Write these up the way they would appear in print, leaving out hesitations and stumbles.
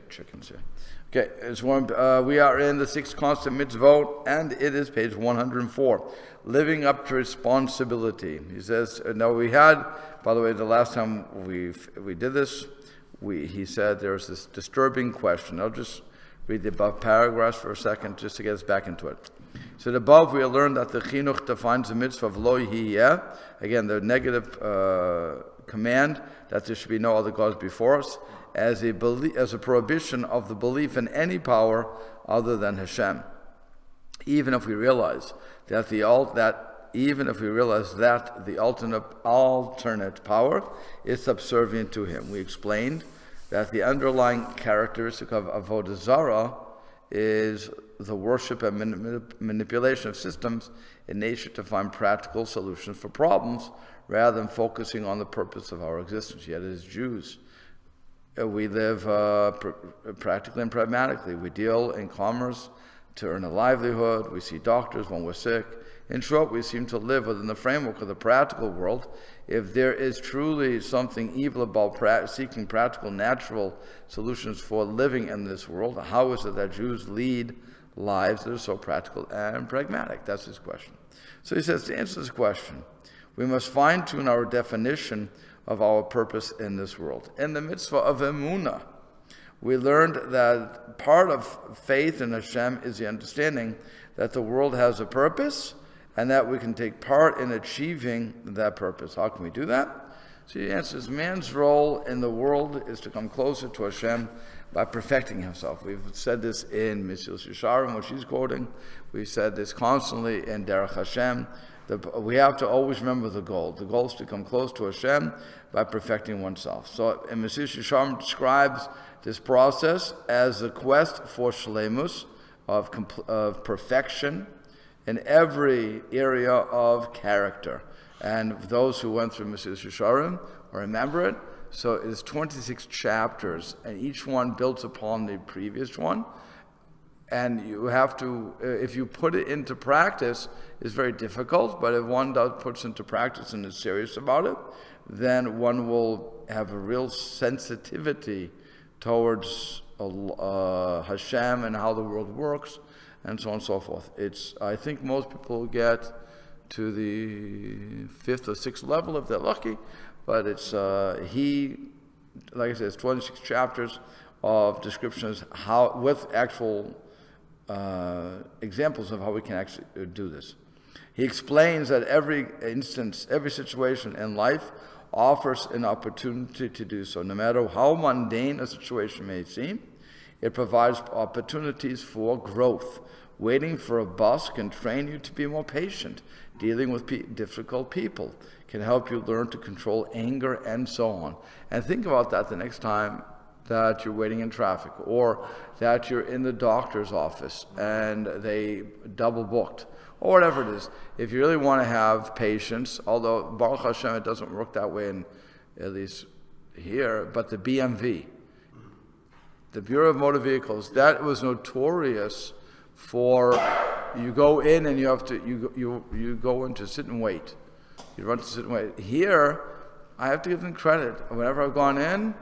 Chickens here. Okay, we are in the sixth constant Mitzvot, and it is page 104. Living up to responsibility. He says, now we had, by the way, the last time we did this, he said there was this disturbing question. I'll just read the above paragraphs for a second just to get us back into it. So above we learned that the chinuch defines the mitzvah of lo yihiyeh, again the negative command that there should be no other gods before us, as a prohibition of the belief in any power other than Hashem. Even if we realize that the alternate power is subservient to Him. We explained that the underlying characteristic of Avodah Zarah is the worship and manipulation of systems in nature to find practical solutions for problems rather than focusing on the purpose of our existence. Yet as Jews, we live practically and pragmatically. We deal in commerce to earn a livelihood. We see doctors when we're sick. In short, we seem to live within the framework of the practical world. If there is truly something evil about seeking practical, natural solutions for living in this world, how is it that Jews lead lives that are so practical and pragmatic? That's his question. So he says, to answer this question, we must fine-tune our definition of our purpose in this world. In the mitzvah of emunah, we learned that part of faith in Hashem is the understanding that the world has a purpose and that we can take part in achieving that purpose. How can we do that? So he answers, man's role in the world is to come closer to Hashem by perfecting himself. We've said this in Mitzvot Yesharim, which he's quoting. We've said this constantly in Derech Hashem. We have to always remember the goal. The goal is to come close to Hashem by perfecting oneself. So in Mitzvot Yesharim describes this process as a quest for shleimus, of perfection, in every area of character. And those who went through Mitzvot Yesharim remember it. So it is 26 chapters, and each one builds upon the previous one. And you have to, if you put it into practice, it's very difficult, but if one puts into practice and is serious about it, then one will have a real sensitivity towards Hashem and how the world works, and so on and so forth. I think most people get to the 5th or 6th level if they're lucky, but like I said, it's 26 chapters of descriptions with actual examples of how we can actually do this. He explains that every instance, every situation in life offers an opportunity to do so. No matter how mundane a situation may seem, it provides opportunities for growth. Waiting for a bus can train you to be more patient. Dealing with difficult people can help you learn to control anger and so on. And think about that the next time that you're waiting in traffic, or that you're in the doctor's office and they double booked, or whatever it is. If you really want to have patience, although Baruch Hashem it doesn't work that way in at least here, but the BMV, the Bureau of Motor Vehicles, that was notorious for you go in and you have to you go in to sit and wait. You run to sit and wait. Here, I have to give them credit. Whenever I've gone in,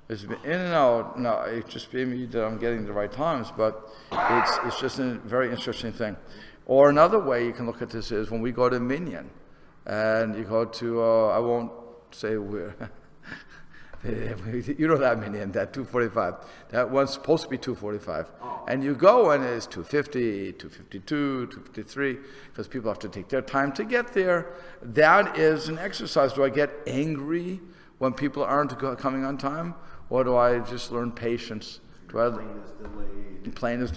it's been in and out. No, it's just me that I'm getting the right times, but it's just a very interesting thing. Or another way you can look at this is when we go to Minyan, and you go to I won't say where. You know that Minyan, that 245. That one's supposed to be 245. And you go and it's 250, 252, 253, because people have to take their time to get there. That is an exercise. Do I get angry when people aren't coming on time? Or do I just learn patience? The plane is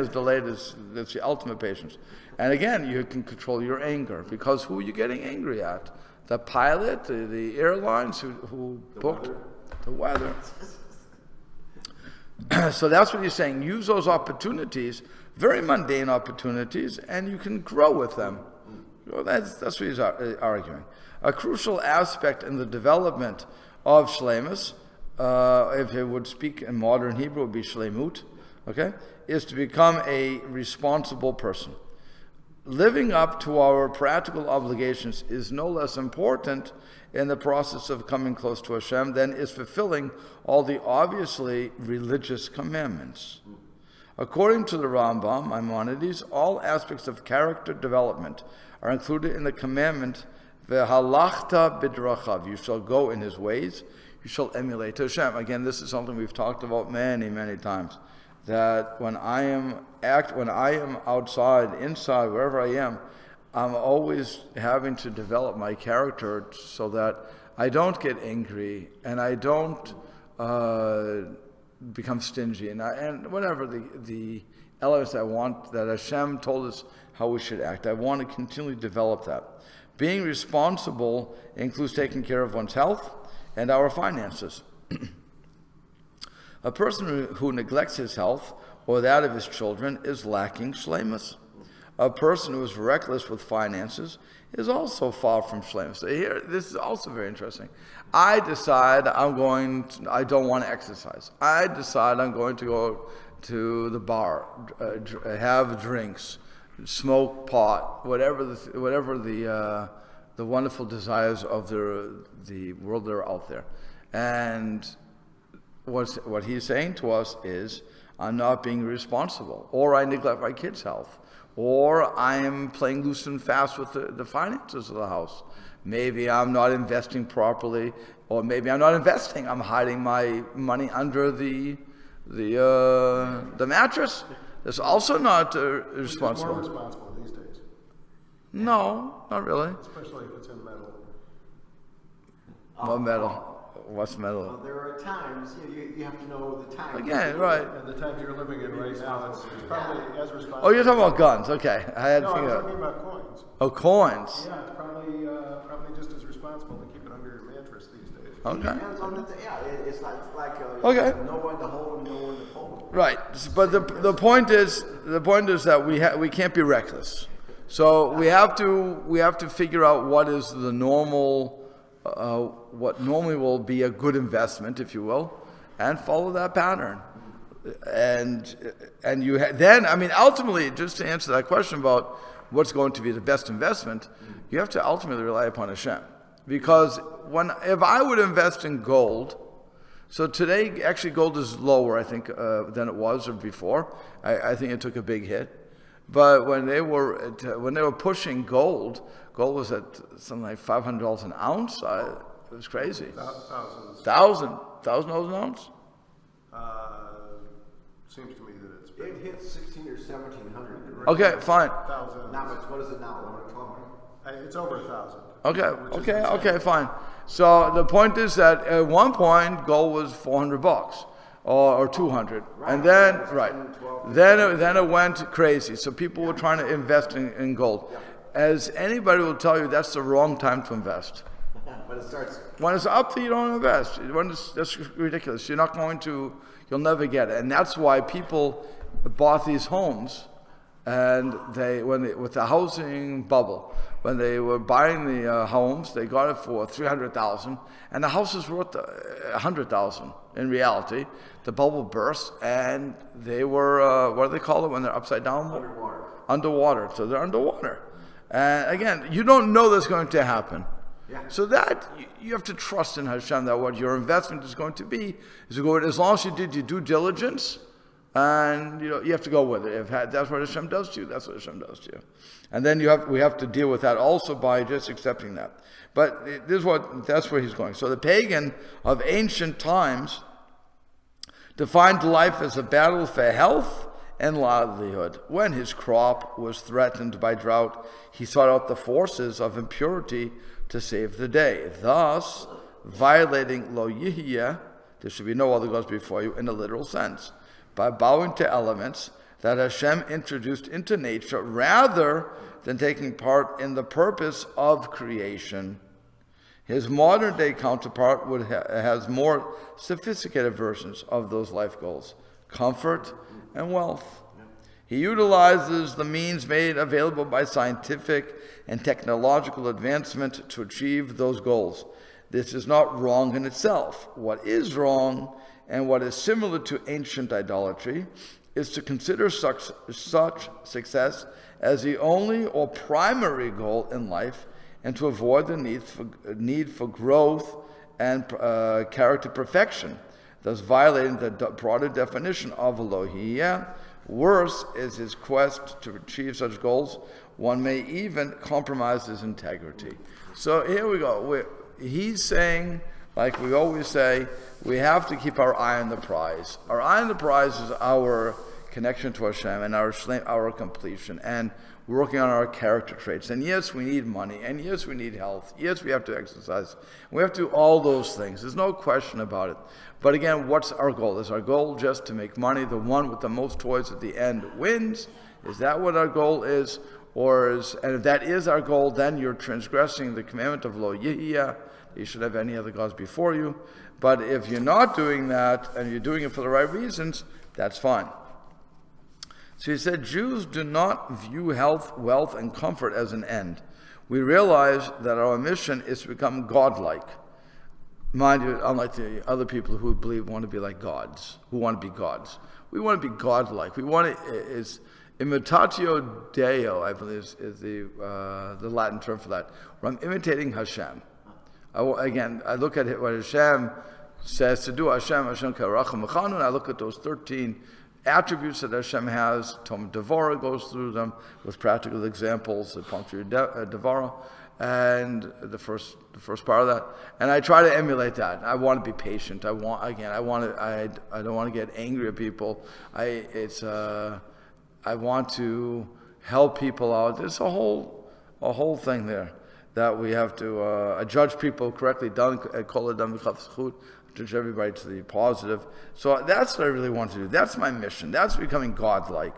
delayed. That's the ultimate patience. And again, you can control your anger, because who are you getting angry at? The pilot, the airlines who booked the weather. So that's what he's saying. Use those opportunities, very mundane opportunities, and you can grow with them. So that's what he's arguing. A crucial aspect in the development of shleimus, if it would speak in modern Hebrew, it would be shleimut, okay, is to become a responsible person. living up to our practical obligations is no less important in the process of coming close to Hashem than is fulfilling all the obviously religious commandments. According to the Rambam, Maimonides, all aspects of character development are included in the commandment, V'halachta bidrachav, you shall go in his ways, you shall emulate Hashem. Again, this is something we've talked about many, many times. That when I am outside, inside, wherever I am, I'm always having to develop my character so that I don't get angry and I don't become stingy and whatever the elements I want that Hashem told us how we should act. I want to continually develop that. Being responsible includes taking care of one's health and our finances. A person who neglects his health or that of his children is lacking shleimus. A person who is reckless with finances is also far from shleimus. So here, this is also very interesting. I decide I don't want to exercise. I decide I'm going to go to the bar, have drinks, smoke pot, whatever the wonderful desires of the world that are out there. And what he's saying to us is, I'm not being responsible, or I neglect my kids' health, or I am playing loose and fast with the finances of the house. Maybe I'm not investing properly, or maybe I'm not investing. I'm hiding my money under the mattress. That's also not responsible. It's more responsible these days. No, not really. Especially if it's in metal. What metal? What's metal? Well, there are times you have to know the time. Again, right. And the times you're living in right now, it's probably as responsible. Oh, you're talking about guns. Okay. I had No, to I'm figure talking out. about coins. Oh, coins. Yeah, it's probably just as responsible to keep it under your mattress these days. Okay. Depends on it's like Okay. know when to hold and know when to fold. Right. But the point is that we can't be reckless. So we have to figure out what is the normal what normally will be a good investment, if you will, and follow that pattern. And you then, I mean, ultimately, just to answer that question about what's going to be the best investment, you have to ultimately rely upon Hashem. Because if I would invest in gold, so today actually gold is lower, I think, than it was or before. I think it took a big hit. But when they were pushing gold was at something like $500 an ounce. It was crazy. $1,000 an ounce. Seems to me that it's It hit 16 or 1700. Okay, fine. 1,000. Now what is it now? 1200. It's over 1,000. Okay, fine. So the point is that at one point gold was $400 or 200, Right. and then Right. then it went crazy. So people were trying to invest in gold. Yeah. As anybody will tell you, that's the wrong time to invest. When it starts. When it's up, you don't invest. That's ridiculous. You'll never get it. And that's why people bought these homes, and with the housing bubble, when they were buying the homes, they got it for $300,000, and the house is worth $100,000. In reality, the bubble burst, and they were what do they call it when they're upside down? Underwater. So they're underwater. And again, you don't know that's going to happen. Yeah. So that you have to trust in Hashem that what your investment is going to be is to go with, as long as you did your due diligence, and you have to go with it. If that's what Hashem does to you, that's what Hashem does to you. And then we have to deal with that also by just accepting that. But that's where he's going. So the pagan of ancient times defined life as a battle for health and livelihood. When his crop was threatened by drought, he sought out the forces of impurity to save the day, thus violating lo yihya, there should be no other gods before you, in a literal sense, by bowing to elements that Hashem introduced into nature rather than taking part in the purpose of creation. His modern day counterpart has more sophisticated versions of those life goals, comfort and wealth. He utilizes the means made available by scientific and technological advancement to achieve those goals. This is not wrong in itself. What is wrong, and what is similar to ancient idolatry, is to consider such success as the only or primary goal in life, and to avoid the need for growth and character perfection, thus violating the broader definition of Elohiyah. Worse is his quest to achieve such goals. One may even compromise his integrity. So here we go. He's saying, like we always say, we have to keep our eye on the prize. Our eye on the prize is our connection to Hashem and our completion and working on our character traits. And yes, we need money. And yes, we need health. Yes, we have to exercise. We have to do all those things. There's no question about it. But again, what's our goal? Is our goal just to make money? The one with the most toys at the end wins? Is that what our goal is? And if that is our goal, then you're transgressing the commandment of Lo Yihiyah. You should have any other gods before you. But if you're not doing that and you're doing it for the right reasons, that's fine. So he said, Jews do not view health, wealth, and comfort as an end. We realize that our mission is to become godlike. Mind you, unlike the other people who want to be like gods, We want to be godlike. We want to, is imitatio Deo, I believe is the Latin term for that. Where I'm imitating Hashem. I look at what Hashem says to do. Hashem karacham mechanu, and I look at those 13 attributes that Hashem has. Tom Devara goes through them with practical examples, the Punctured Devara, and the first part of that. And I try to emulate that. I want to be patient. I don't want to get angry at people. I want to help people out. There's a whole thing there that we have to judge people correctly. Judge everybody to the positive. So that's what I really want to do. That's my mission. That's becoming godlike.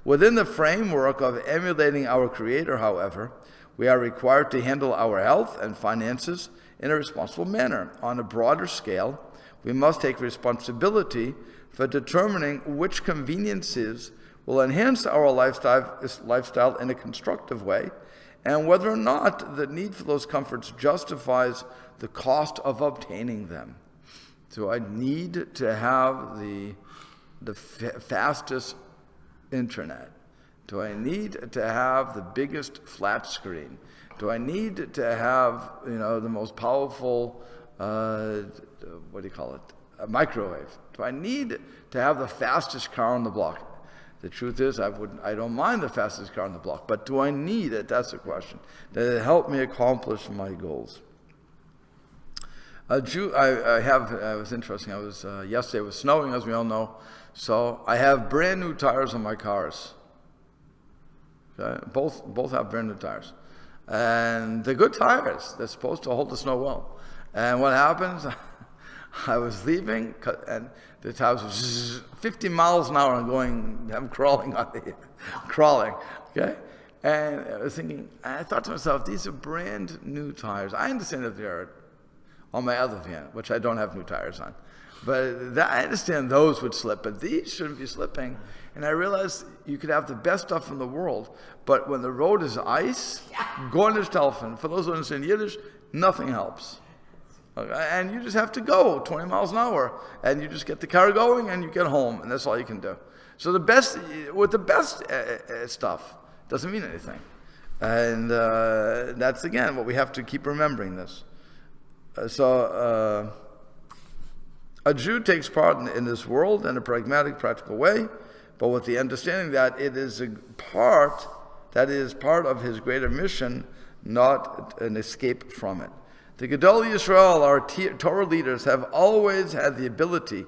Within the framework of emulating our Creator, however, we are required to handle our health and finances in a responsible manner. On a broader scale, we must take responsibility for determining which conveniences will enhance our lifestyle in a constructive way, and whether or not the need for those comforts justifies the cost of obtaining them. So I need to have the fastest internet? Do I need to have the biggest flat screen? Do I need to have the most powerful a microwave? Do I need to have the fastest car on the block? The truth is, I don't mind the fastest car on the block, but do I need it? That's the question. Does it help me accomplish my goals? Was interesting. Yesterday it was snowing, as we all know, so I have brand new tires on my cars. Okay? Both have brand new tires, and they're good tires. They're supposed to hold the snow well. And what happens? I was leaving, and the tires was 50 miles an hour. I'm crawling on crawling. Okay. And I thought to myself, these are brand new tires. I understand that they are on my other van, which I don't have new tires on. But I understand those would slip, but these shouldn't be slipping. And I realized you could have the best stuff in the world, but when the road is ice, Gornish Telfin, for those who understand Yiddish, nothing helps. Okay? And you just have to go 20 miles an hour, and you just get the car going, and you get home, and that's all you can do. So the best stuff doesn't mean anything. And that's, again, what we have to keep remembering this. So a Jew takes part in this world in a pragmatic, practical way, but with the understanding that it is part of his greater mission, not an escape from it. The Gedolei Yisrael, our Torah leaders, have always had the ability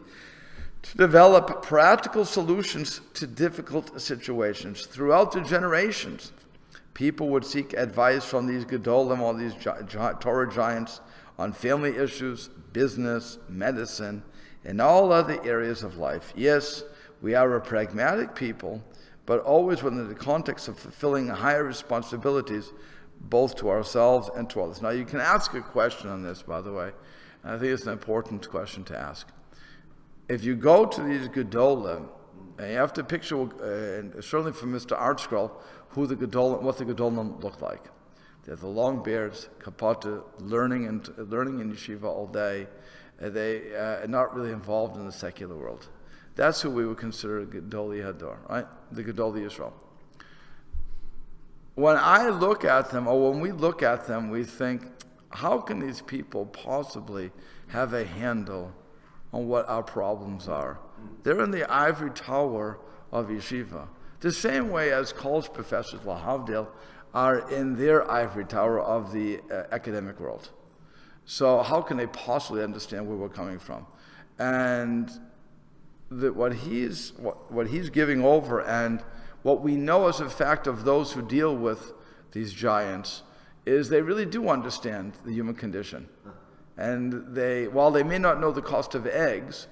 to develop practical solutions to difficult situations. Throughout the generations, people would seek advice from these Gedolim, all these Torah giants, on family issues, business, medicine, and all other areas of life. Yes, we are a pragmatic people, but always within the context of fulfilling higher responsibilities, both to ourselves and to others. Now, you can ask a question on this, by the way, and I think it's an important question to ask. If you go to these Gedolim, and you have to picture, and certainly from Mr. Artscroll, what the Gedolim looked like. They have the long beards, kapata, learning in yeshiva all day. They are not really involved in the secular world. That's who we would consider Gedolei Hador, right? The Gedolei Yisrael. When I look at them, or when we look at them, we think, how can these people possibly have a handle on what our problems are? They're in the ivory tower of yeshiva. The same way as college professors, lahavdil, are in their ivory tower of the academic world. So how can they possibly understand where we're coming from? And what he's giving over, and what we know as a fact of those who deal with these giants, is they really do understand the human condition. And while they may not know the cost of eggs,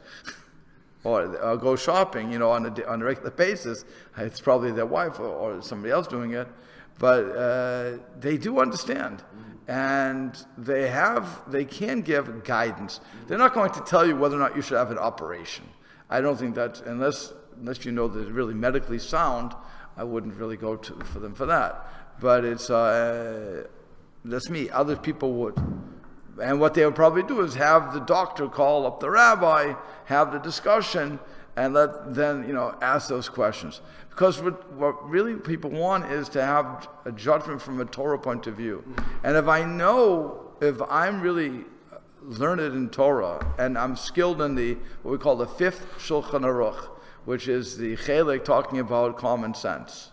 or go shopping, on a regular basis, it's probably their wife or somebody else doing it, but they do understand. And they can give guidance. They're not going to tell you whether or not you should have an operation. I don't think that, unless you know that it's really medically sound, I wouldn't really go for them for that. But it's, that's me. Other people would. And what they would probably do is have the doctor call up the rabbi, have the discussion, and ask those questions. Because what really people want is to have a judgment from a Torah point of view. And if I'm really learned in Torah, and I'm skilled in what we call the fifth Shulchan Aruch, which is the Chelek talking about common sense.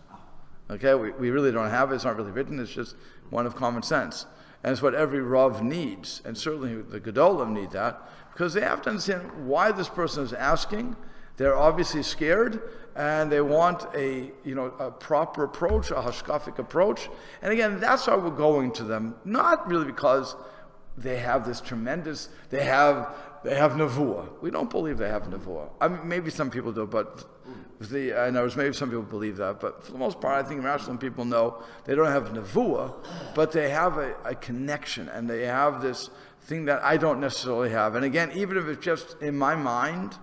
Okay, we really don't have it, it's not really written, it's just one of common sense. And it's what every Rav needs, and certainly the Gedolim need that, because they have to understand why this person is asking. They're obviously scared, and they want a proper approach, a hashkafic approach. And again, that's why we're going to them, not really because they have this tremendous, they have nevuah. We don't believe they have nevuah. I mean, maybe some people do, but maybe some people believe that, but for the most part, I think rational people know they don't have nevuah, but they have a connection, and they have this thing that I don't necessarily have. And again, even if it's just in my mind,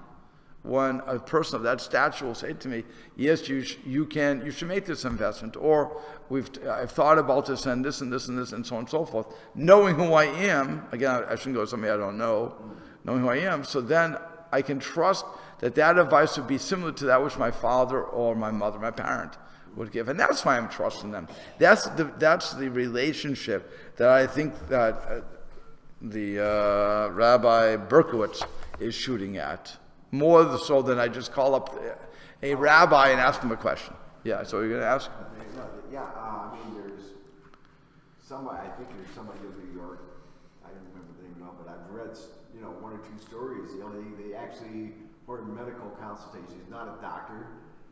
when a person of that stature will say to me, yes, you should make this investment, or I've thought about this and this and this and this and so on and so forth, knowing who I am. Again, I shouldn't go to somebody I don't know, knowing who I am, so then I can trust that advice would be similar to that which my father or my mother, my parent, would give. And that's why I'm trusting them. That's the relationship that I think that the Rabbi Berkowitz is shooting at. More so than I just call up a rabbi and ask him a question. Yeah, so you're going to ask? There's somebody, I think there's somebody in New York, I don't remember the name now, but I've read, one or two stories. They actually, for medical consultation, he's not a doctor,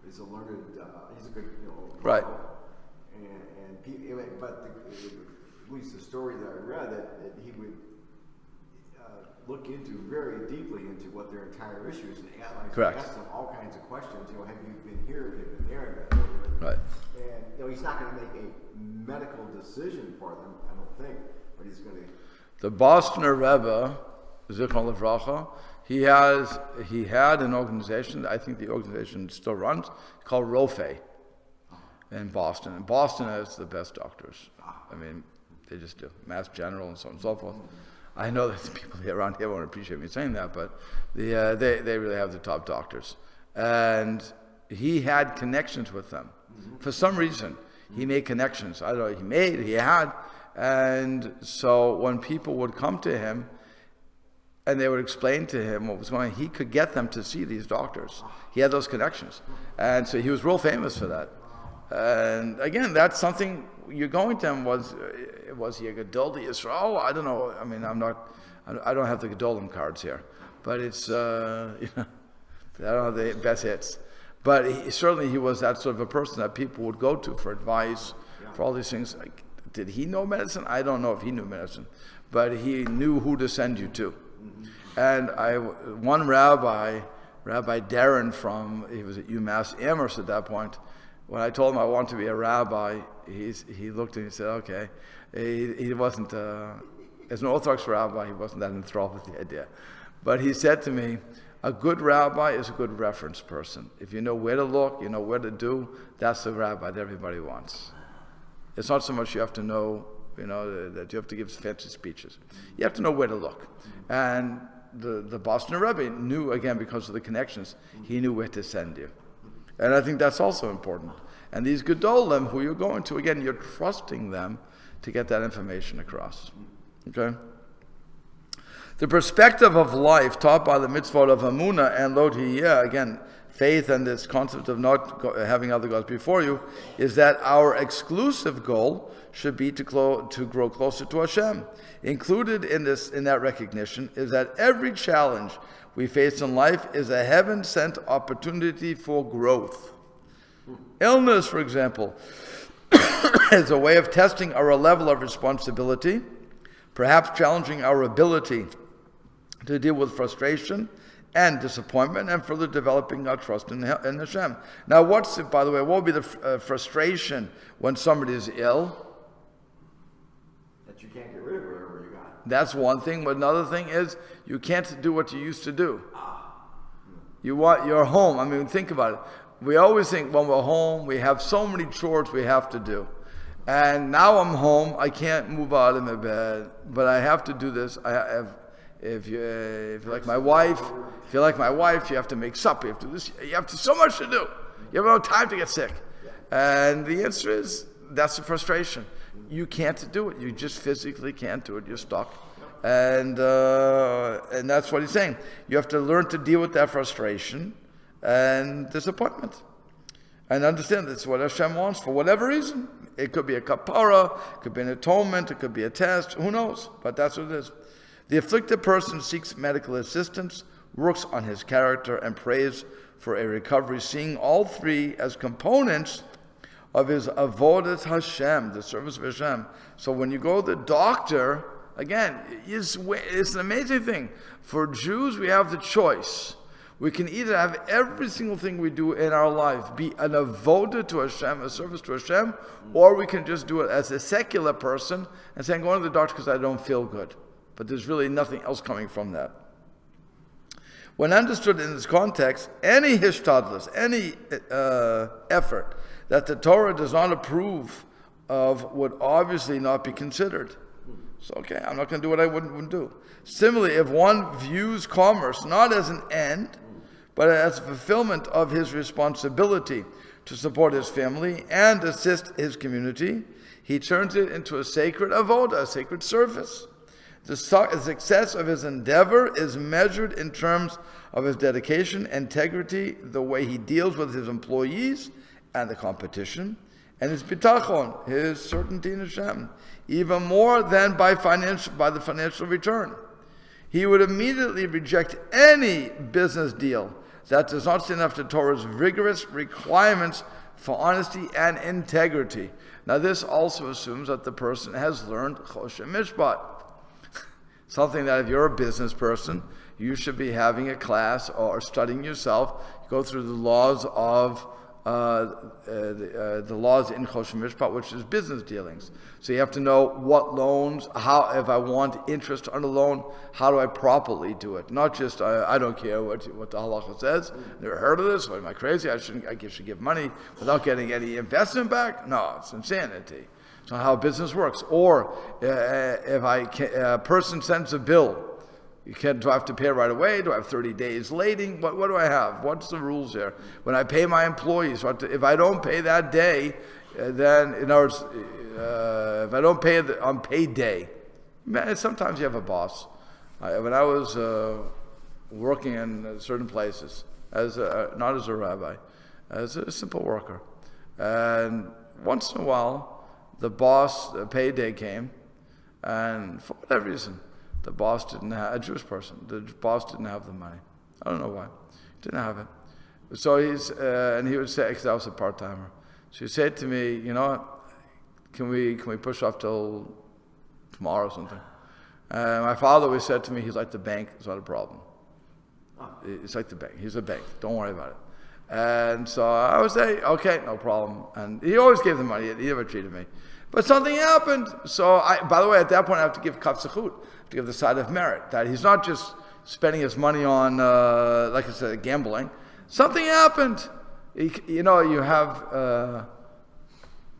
he's a learned, he's a good, right. At least the story that I read, that he would look very deeply into what their entire issue is, and ask them all kinds of questions. Have you been here? Have you been there? Right. And he's not going to make a medical decision for them, I don't think, but he's going to. The Bostoner Rebbe, Zichron Livracha, he had an organization. I think the organization still runs, called Rofe, in Boston. And Boston has the best doctors. I mean, they just do. Mass General and so on and so forth. I know that the people around here won't appreciate me saying that, but they really have the top doctors. And he had connections with them. For some reason, he made connections. I don't know, he had. And so when people would come to him, and they would explain to him what was going on, he could get them to see these doctors. He had those connections. And so he was real famous for that. And again, that's something you're going to him. Was he a Gedolei Yisrael? I don't know. I mean, I don't have the Gedolim cards here, but it's I don't have the best hits. But he was that sort of a person that people would go to for advice, for all these things. Like, did he know medicine? I don't know if he knew medicine, but he knew who to send you to. And one Rabbi Darren he was at UMass Amherst at that point. When I told him I wanted to be a rabbi, he looked at me and said, okay. He wasn't, as an Orthodox rabbi, he wasn't that enthralled with the idea. But he said to me, a good rabbi is a good reference person. If you know where to look, you know where to do, that's the rabbi that everybody wants. It's not so much you have to know, that you have to give fancy speeches. You have to know where to look. And the Boston Rebbe knew, again, because of the connections, he knew where to send you. And I think that's also important. And these Gedolim, who you're going to, again, you're trusting them to get that information across. Okay? The perspective of life taught by the Mitzvot of Amunah and Lo Tihiyeh, again, faith and this concept of not having other gods before you, is that our exclusive goal should be to grow closer to Hashem. Included in that recognition is that every challenge we face in life is a heaven-sent opportunity for growth. Illness, for example, is a way of testing our level of responsibility, perhaps challenging our ability to deal with frustration and disappointment, and further developing our trust in Hashem. Now, by the way, what would be the frustration when somebody is ill? That you can't get rid of whatever you got. That's one thing, but another thing is you can't do what you used to do. You're home. I mean, think about it. We always think when we're home, we have so many chores we have to do. And now I'm home, I can't move out of my bed, but I have to do this. If you're like my wife, you have to make supper, you have to do this, you have so much to do. You have no time to get sick. And the answer is, that's the frustration. You can't do it. You just physically can't do it. You're stuck. And that's what he's saying. You have to learn to deal with that frustration and disappointment. And understand that's what Hashem wants for whatever reason. It could be a kapara, it could be an atonement, it could be a test, who knows? But that's what it is. The afflicted person seeks medical assistance, works on his character, and prays for a recovery, seeing all three as components of his avodas Hashem, the service of Hashem. So when you go to the doctor, again, it's an amazing thing. For Jews, we have the choice. We can either have every single thing we do in our life be an avoda to Hashem, a service to Hashem, or we can just do it as a secular person and say, I'm going to the doctor because I don't feel good. But there's really nothing else coming from that. When understood in this context, any hishtadlus, any effort that the Torah does not approve of would obviously not be considered. So, okay, I'm not going to do what I wouldn't do. Similarly, if one views commerce not as an end, but as a fulfillment of his responsibility to support his family and assist his community, he turns it into a sacred avoda, a sacred service. The success of his endeavor is measured in terms of his dedication, integrity, the way he deals with his employees and the competition, and his bitachon, his certainty in Hashem, even more than by the financial return. He would immediately reject any business deal that does not stand up to Torah's rigorous requirements for honesty and integrity. Now, this also assumes that the person has learned Choshen Mishpat. Something that if you're a business person, you should be having a class or studying yourself. You go through the laws of the laws in Choshen Mishpat, which is business dealings. So you have to know what loans, how, if I want interest on a loan, how do I properly do it? Not just, I don't care what the halacha says. Never heard of this? What, am I crazy? I should give money without getting any investment back? No, it's insanity. It's not how business works. Or if a person sends a bill, do I have to pay right away? Do I have 30 days lating? What do I have? What's the rules here? When I pay my employees, if I don't pay that day, then in other words, if I don't pay on payday, sometimes you have a boss. When I was working in certain places, not as a rabbi, as a simple worker, and once in a while, the payday came, and for whatever reason, the boss didn't have, a Jewish person, the boss didn't have the money. I don't know why. Didn't have it. So and he would say, because I was a part-timer. So he said to me, you know what, can we push off till tomorrow or something? And my father always said to me, he's like the bank, it's not a problem. It's like the bank, he's a bank, don't worry about it. And so I would say, okay, no problem. And he always gave the money, he never treated me. But something happened. So by the way, at that point I have to give kaf zechut, to give the side of merit, that he's not just spending his money on, like I said, gambling. Something happened. You know, you have,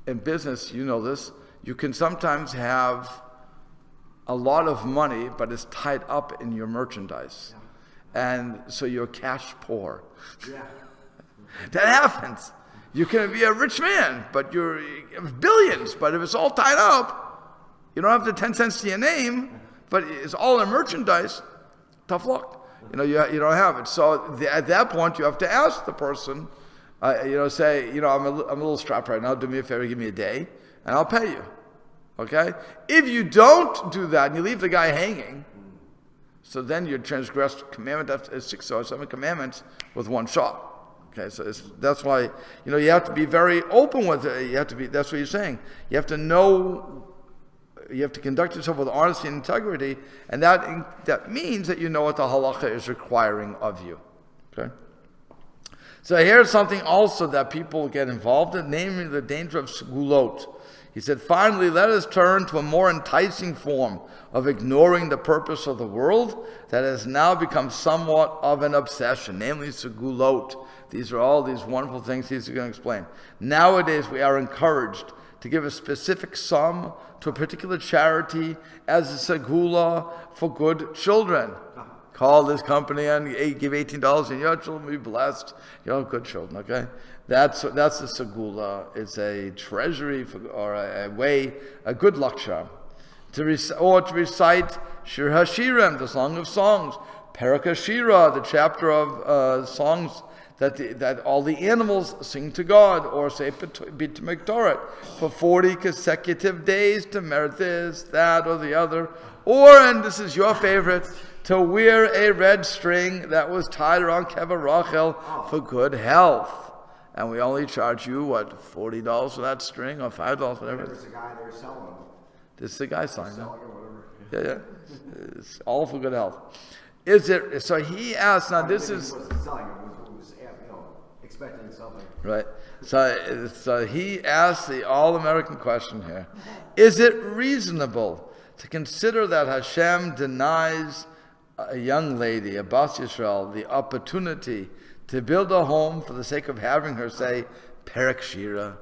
in business, you know this, you can sometimes have a lot of money, but it's tied up in your merchandise. And so you're cash poor. Yeah. That happens. You can be a rich man, but you have billions, but if it's all tied up, you don't have the 10 cents to your name, but it's all in merchandise, tough luck. You don't have it. So at that point, you have to ask the person, say, I'm a little strapped right now, do me a favor, give me a day, and I'll pay you. Okay? If you don't do that and you leave the guy hanging, so then you transgress commandment after 6 or 7 commandments with one shot. Okay, so that's why you have to be very open with it. That's what you're saying. You have to know. You have to conduct yourself with honesty and integrity, and that means that you know what the halacha is requiring of you. Okay. So here's something also that people get involved in, namely the danger of segulot. He said, finally, let us turn to a more enticing form of ignoring the purpose of the world that has now become somewhat of an obsession, namely segulot. These are all these wonderful things he's going to explain. Nowadays, we are encouraged to give a specific sum to a particular charity as a segula for good children. Call this company and give $18 and your children will be blessed. Good children, okay? That's a segula. It's a treasury or a good luck charm. To recite Shir HaShirim, the Song of Songs, Perak HaShira, the chapter of songs that all the animals sing to God, or say Bit Miktoret for 40 consecutive days to merit this, that, or the other. Or, and this is your favorite, to wear a red string that was tied around Keva Rachel for good health. And we only charge you, $40 for that string, or $5, whatever. There's a guy there selling. This is the guy selling them. Selling or whatever. Yeah. It's all for good health. Is it, so he asked, now this is... He wasn't selling it, he was expecting something. Right. So he asked the all-American question here. Is it reasonable to consider that Hashem denies a young lady, a Bas Yisrael, the opportunity to build a home for the sake of having her say, Perek Shira?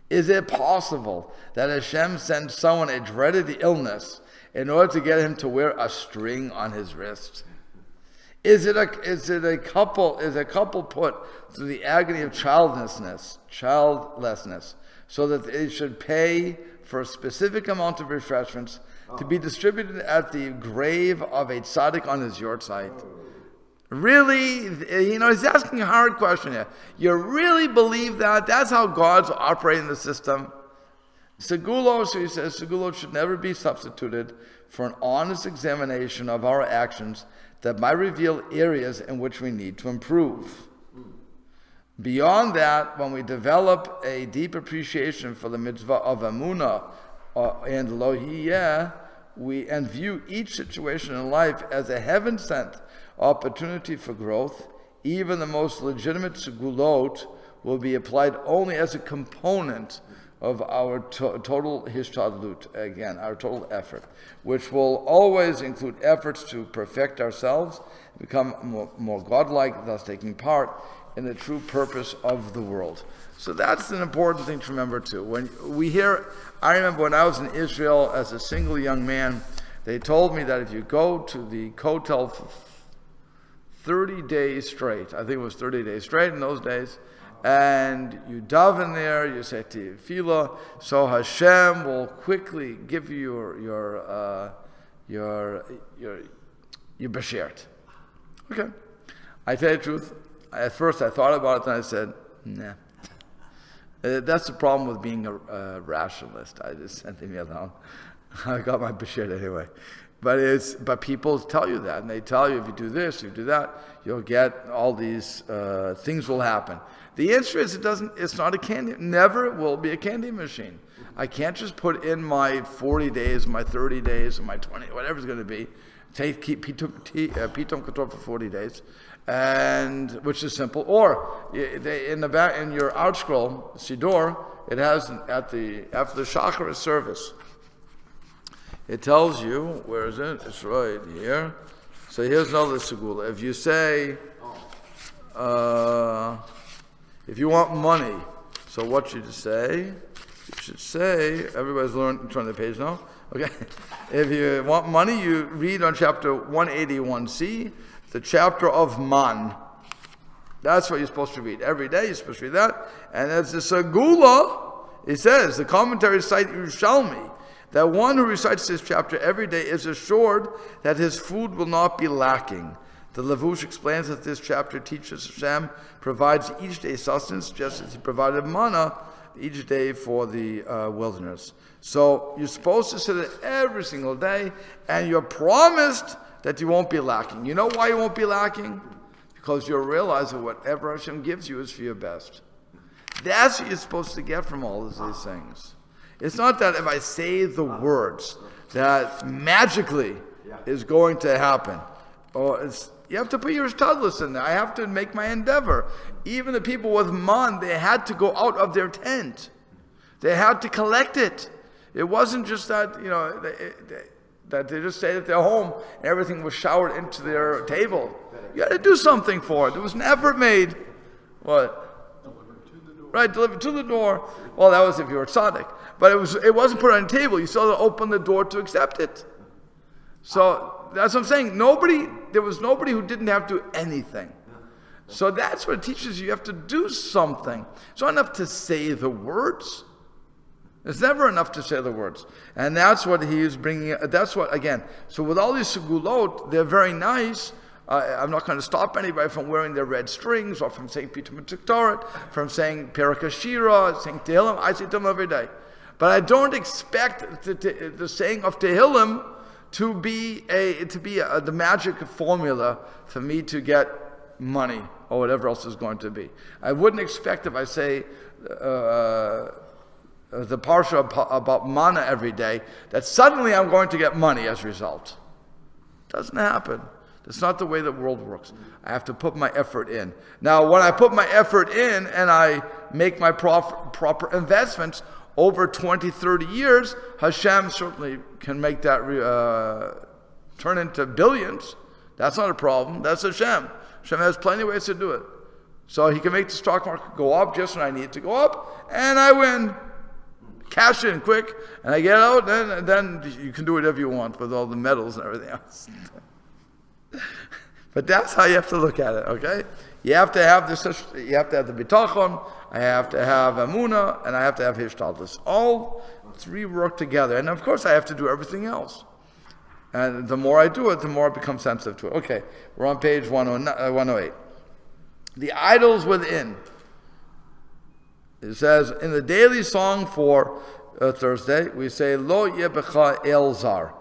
Is it possible that Hashem sends someone a dreaded illness in order to get him to wear a string on his wrist? Is a couple put through the agony of childlessness, so that they should pay for a specific amount of refreshments to be distributed at the grave of a tzaddik on his yortzeit? Really, he's asking a hard question here. You really believe that? That's how God's operating the system? Segulot, so he says, segulot should never be substituted for an honest examination of our actions that might reveal areas in which we need to improve. Beyond that, when we develop a deep appreciation for the mitzvah of Amunah and Lohiyeh, and view each situation in life as a heaven-sent opportunity for growth, even the most legitimate segulot will be applied only as a component of our total hishtadlut, again, our total effort, which will always include efforts to perfect ourselves, become more godlike, thus taking part in the true purpose of the world. So that's an important thing to remember too. When we hear, I remember when I was in Israel as a single young man, they told me that if you go to the kotel for 30 days straight, I think it was 30 days straight in those days, and you daven there, you say tefillah, so Hashem will quickly give you your beshert. Okay. I tell you the truth, at first I thought about it and I said, nah. That's the problem with being a rationalist. I just sent me alone. I got my beshert anyway. But people tell you that, and they tell you if you do this, if you do that, you'll get all these things will happen. The answer is it's not a candy, never will be a candy machine. I can't just put in my 40 days, my 30 days, or my 20, whatever it's going to be, keep pitom ketor for 40 days, and which is simple. Or in the back, in your out scroll, Siddur, it has after the Shacharis service, it tells you, where is it? It's right here. So here's another segula. If you say, if you want money, so what should you say? You should say, everybody's turning the page now. Okay? If you want money, you read on chapter 181c, the chapter of man. That's what you're supposed to read. Every day you're supposed to read that. And as the Sagula, it says, the commentaries cite Yerushalmi, that one who recites this chapter every day is assured that his food will not be lacking. The Levush explains that this chapter teaches Hashem provides each day sustenance, just as he provided manna each day for the wilderness. So you're supposed to sit it every single day, and you're promised that you won't be lacking. You know why you won't be lacking? Because you'll realize that whatever Hashem gives you is for your best. That's what you're supposed to get from all of these things. It's not that if I say the words, that magically is going to happen. Or you have to put your shtadlus in there. I have to make my endeavor. Even the people with man, they had to go out of their tent. They had to collect it. It wasn't just that, that they just stayed at their home and everything was showered into their table. You had to do something for it. There was an effort made. What? Delivered to the door. Right, delivered to the door. Well, that was if you were tzaddik. But it wasn't put on a table. You still had to open the door to accept it. So that's what I'm saying. There was nobody who didn't have to do anything. So that's what it teaches you. You have to do something. It's not enough to say the words. It's never enough to say the words. And that's what he is bringing. That's what, again, so with all these segulot, they're very nice. I'm not going to stop anybody from wearing their red strings or from saying Pita Mitzvot, from saying Perek HaShira, saying Tehillim. I say Tehillim every day. But I don't expect the saying of Tehillim to be the magic formula for me to get money or whatever else is going to be. I wouldn't expect if I say the parsha about manna every day that suddenly I'm going to get money as a result. Doesn't happen. That's not the way the world works. I have to put my effort in. Now, when I put my effort in and I make my proper investments over 20, 30 years, Hashem certainly can make that turn into billions. That's not a problem. That's Hashem. Hashem has plenty of ways to do it. So he can make the stock market go up just when I need it to go up, and I win. Cash in quick, and I get out, and then you can do whatever you want with all the medals and everything else. But that's how you have to look at it, okay? You have to have you have to have the bitachon, I have to have emunah, and I have to have hishtadlus. All three work together. And of course I have to do everything else. And the more I do it, the more I become sensitive to it. Okay, we're on page 108. The idols within. It says, in the daily song for Thursday, we say, Lo yebecha el zar.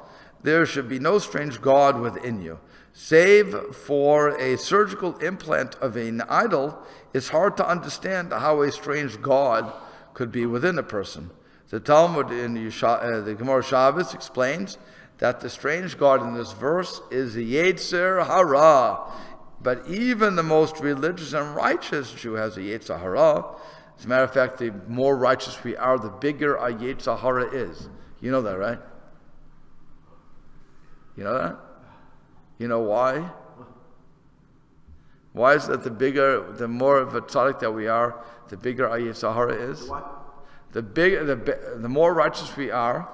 There should be no strange God within you. Save for a surgical implant of an idol, it's hard to understand how a strange God could be within a person. The Talmud in the Gemara Shabbos explains that the strange God in this verse is the Yetzer Hara. But even the most religious and righteous Jew has a Yetzer Hara. As a matter of fact, the more righteous we are, the bigger our Yetzer Hara is. You know that, right? You know that? You know why? Why is that the more of a tzaddik that we are, the bigger our Yetzer Hara is? What? The more righteous we are,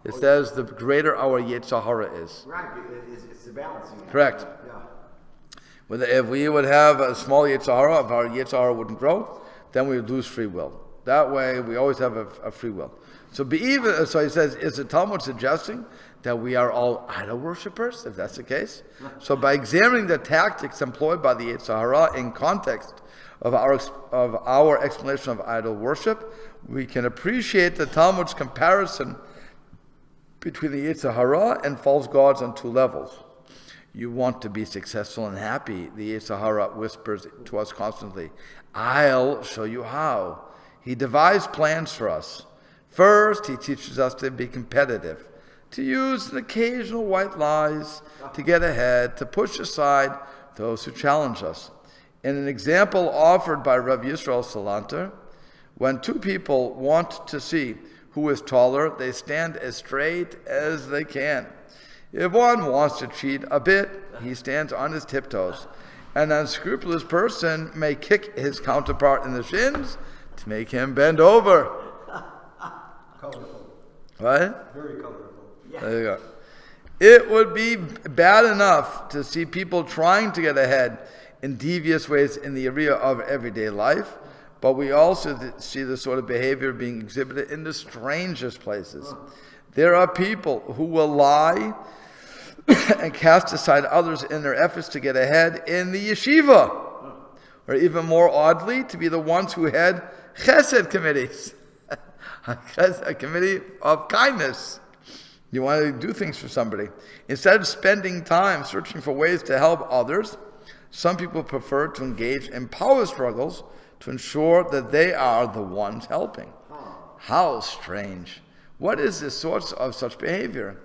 it says the greater our Yetzer Hara is. Right, it's the balancing act. Correct. Yeah. If we would have a small Yetzer Hara, if our Yetzer Hara wouldn't grow, then we would lose free will. That way, we always have a free will. So he says, is the Talmud suggesting that we are all idol worshippers, if that's the case? So by examining the tactics employed by the Yetzer Hara in context of our explanation of idol worship, we can appreciate the Talmud's comparison between the Yetzer Hara and false gods on two levels. You want to be successful and happy, the Yetzer Hara whispers to us constantly. I'll show you how. He devised plans for us. First, he teaches us to be competitive, to use an occasional white lies to get ahead, to push aside those who challenge us. In an example offered by Rav Yisrael Salanter, when two people want to see who is taller, they stand as straight as they can. If one wants to cheat a bit, he stands on his tiptoes. An unscrupulous person may kick his counterpart in the shins to make him bend over. Colorful. What? Very colorful. Yeah. There you go. It would be bad enough to see people trying to get ahead in devious ways in the area of everyday life, but we also see this sort of behavior being exhibited in the strangest places. There are people who will lie and cast aside others in their efforts to get ahead in the yeshiva, or even more oddly, to be the ones who head chesed committees, a committee of kindness. You want to do things for somebody. Instead of spending time searching for ways to help others, some people prefer to engage in power struggles to ensure that they are the ones helping. How strange. What is the source of such behavior?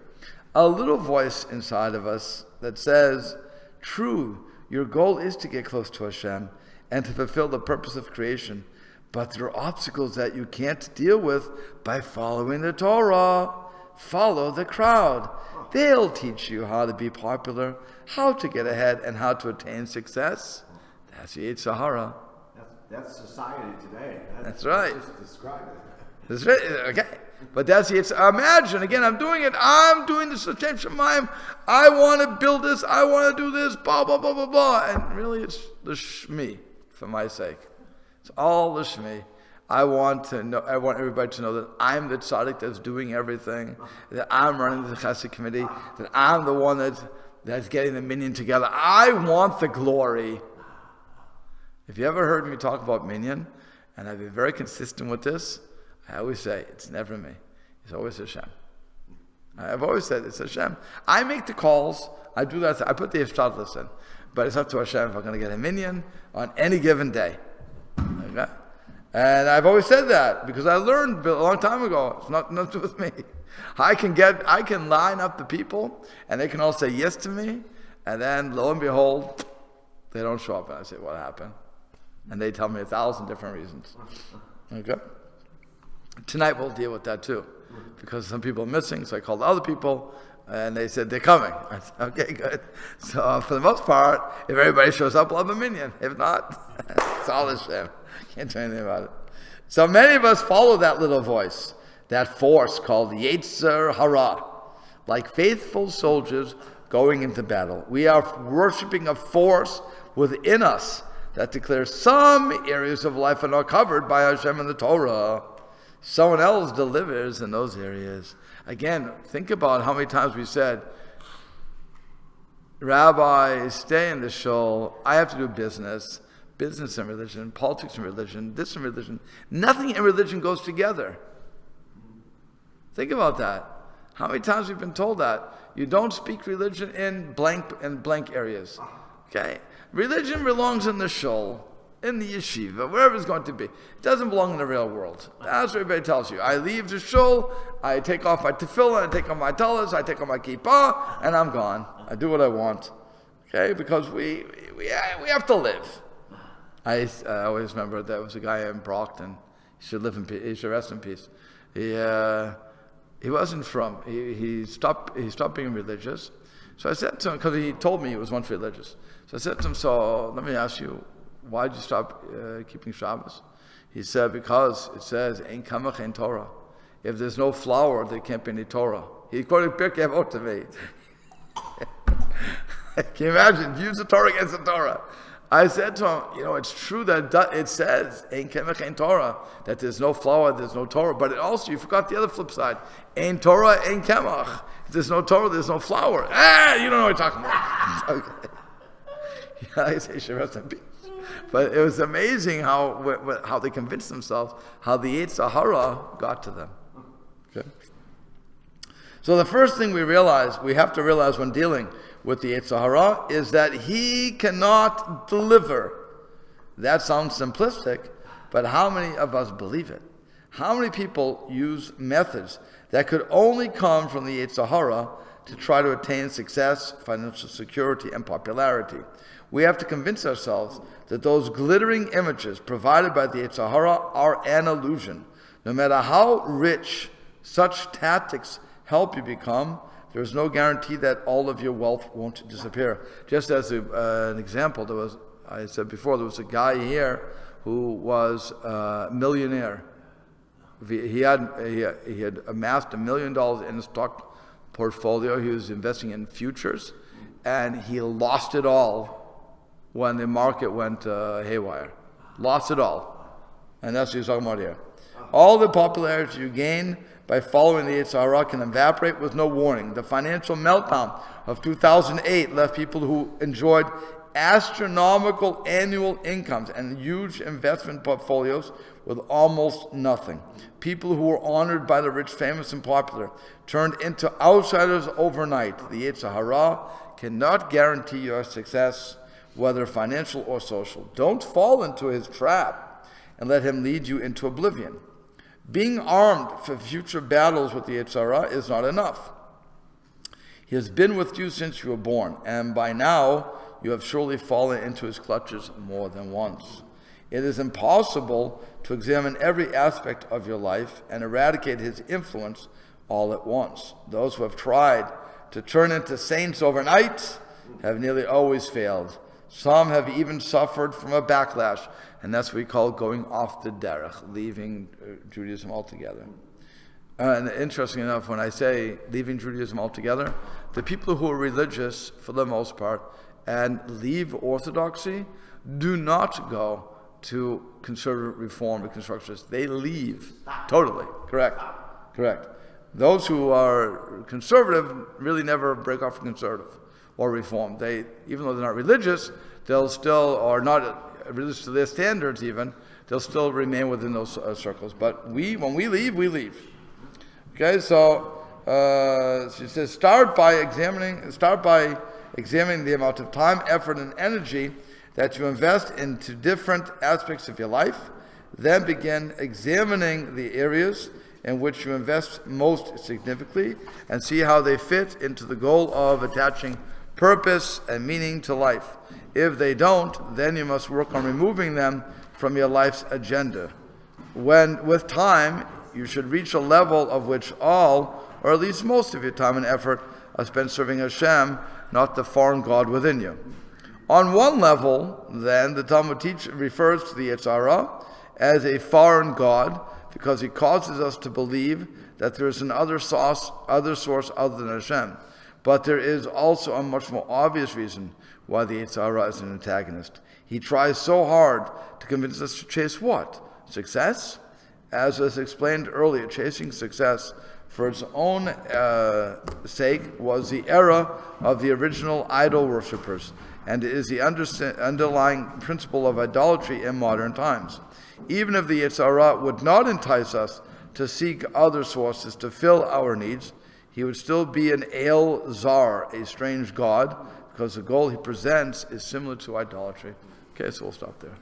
A little voice inside of us that says, true, your goal is to get close to Hashem and to fulfill the purpose of creation, but there are obstacles that you can't deal with by following the Torah. Follow the crowd. They'll teach you how to be popular, how to get ahead, and how to attain success. That's the Yetzer Hara. That's society today. That's right. Just describe it. That's right. Okay. But that's the Yetzer. Imagine, again, I'm doing it. I'm doing this attention mime. I want to build this. I want to do this. Blah, blah, blah, blah, blah. And really, it's the shmi for my sake. It's all the shmi. I want everybody to know that I'm the tzaddik that's doing everything, that I'm running the chesed committee, that I'm the one that's getting the minyan together. I want the glory. If you ever heard me talk about minyan, and I've been very consistent with this, I always say, it's never me. It's always Hashem. I've always said, it's Hashem. I make the calls, I do that, I put the ishtadlus in, but it's up to Hashem if I'm going to get a minyan on any given day. Okay? And I've always said that because I learned a long time ago. It's nothing to do with me. I can line up the people, and they can all say yes to me, and then lo and behold, they don't show up, and I say, "What happened?" And they tell me 1,000 different reasons. Okay. Tonight we'll deal with that too, because some people are missing. So I called other people, and they said they're coming. I said, "Okay, good." So for the most part, if everybody shows up, we'll have a minyan. If not, it's all Hashem. Can't do anything about it. So many of us follow that little voice, that force called Yetzer Hara, like faithful soldiers going into battle. We are worshiping a force within us that declares some areas of life are not covered by Hashem and the Torah. Someone else delivers in those areas. Again, think about how many times we said, Rabbi, stay in the shul. I have to do business and religion, politics and religion, this and religion. Nothing in religion goes together. Think about that. How many times we've been told that? You don't speak religion in blank areas. Okay? Religion belongs in the shul, in the yeshiva, wherever it's going to be. It doesn't belong in the real world. That's what everybody tells you. I leave the shul, I take off my tefillah, I take off my talis, I take off my kippah, and I'm gone. I do what I want. Okay? Because we have to live. I always remember there was a guy in Brockton. He should live in peace. He should rest in peace. He wasn't from. He stopped being religious. So I said to him, because he told me he was once religious. So I said to him, so let me ask you, why did you stop keeping Shabbos? He said, because it says, "Ein kamach ein Torah." If there's no flour, there can't be any Torah. He quoted Pirkei Avot to me. Can you imagine? Use the Torah against the Torah. I said to him, it's true that it says, Ein Kemach Ein Torah, that there's no flour, there's no Torah, but it also, you forgot the other flip side. Ein Torah, Ein Kemach. If there's no Torah, there's no flour. You don't know what you're talking about. Okay. Yeah, I say, she rest in peace. But it was amazing how they convinced themselves, how the Yetzer Hara got to them. Okay. So the first thing we have to realize when dealing with the Yetzer Hara is that he cannot deliver. That sounds simplistic, but how many of us believe it? How many people use methods that could only come from the Yetzer Hara to try to attain success, financial security, and popularity? We have to convince ourselves that those glittering images provided by the Yetzer Hara are an illusion. No matter how rich such tactics help you become, there's no guarantee that all of your wealth won't disappear. Just as an example, I said before, there was a guy here who was a millionaire. He had amassed $1 million in the stock portfolio. He was investing in futures, and he lost it all when the market went haywire. Lost it all. And that's what he's talking about here. All the popularity you gain by following the Yetzer Hara can evaporate with no warning. The financial meltdown of 2008 left people who enjoyed astronomical annual incomes and huge investment portfolios with almost nothing. People who were honored by the rich, famous, and popular turned into outsiders overnight. The Yetzer Hara cannot guarantee your success, whether financial or social. Don't fall into his trap and let him lead you into oblivion. Being armed for future battles with the Yetzer Hara is not enough. He has been with you since you were born, and by now you have surely fallen into his clutches more than once. It is impossible to examine every aspect of your life and eradicate his influence all at once. Those who have tried to turn into saints overnight have nearly always failed. Some have even suffered from a backlash, and that's what we call going off the derech, leaving Judaism altogether. And interesting enough, when I say leaving Judaism altogether, the people who are religious, for the most part, and leave orthodoxy, do not go to conservative reform or constructionists. They leave totally. Correct. Those who are conservative really never break off from conservative or reform. They, even though they're not religious, they'll still, or not religious to their standards even, they'll still remain within those circles. But when we leave, we leave. Okay, so she says, start by examining the amount of time, effort, and energy that you invest into different aspects of your life. Then begin examining the areas in which you invest most significantly and see how they fit into the goal of attaching purpose and meaning to life. If they don't, then you must work on removing them from your life's agenda. With time, you should reach a level of which all, or at least most of your time and effort, are spent serving Hashem, not the foreign God within you. On one level, then, the Talmud refers to the Yetzer Hara as a foreign God because he causes us to believe that there is another source other than Hashem. But there is also a much more obvious reason why the Yetzer Hara is an antagonist. He tries so hard to convince us to chase what? Success? As was explained earlier, chasing success for its own sake was the era of the original idol worshippers, and is the underlying principle of idolatry in modern times. Even if the Yetzer Hara would not entice us to seek other sources to fill our needs, he would still be an El Zar, a strange god, because the goal he presents is similar to idolatry. Okay, so we'll stop there.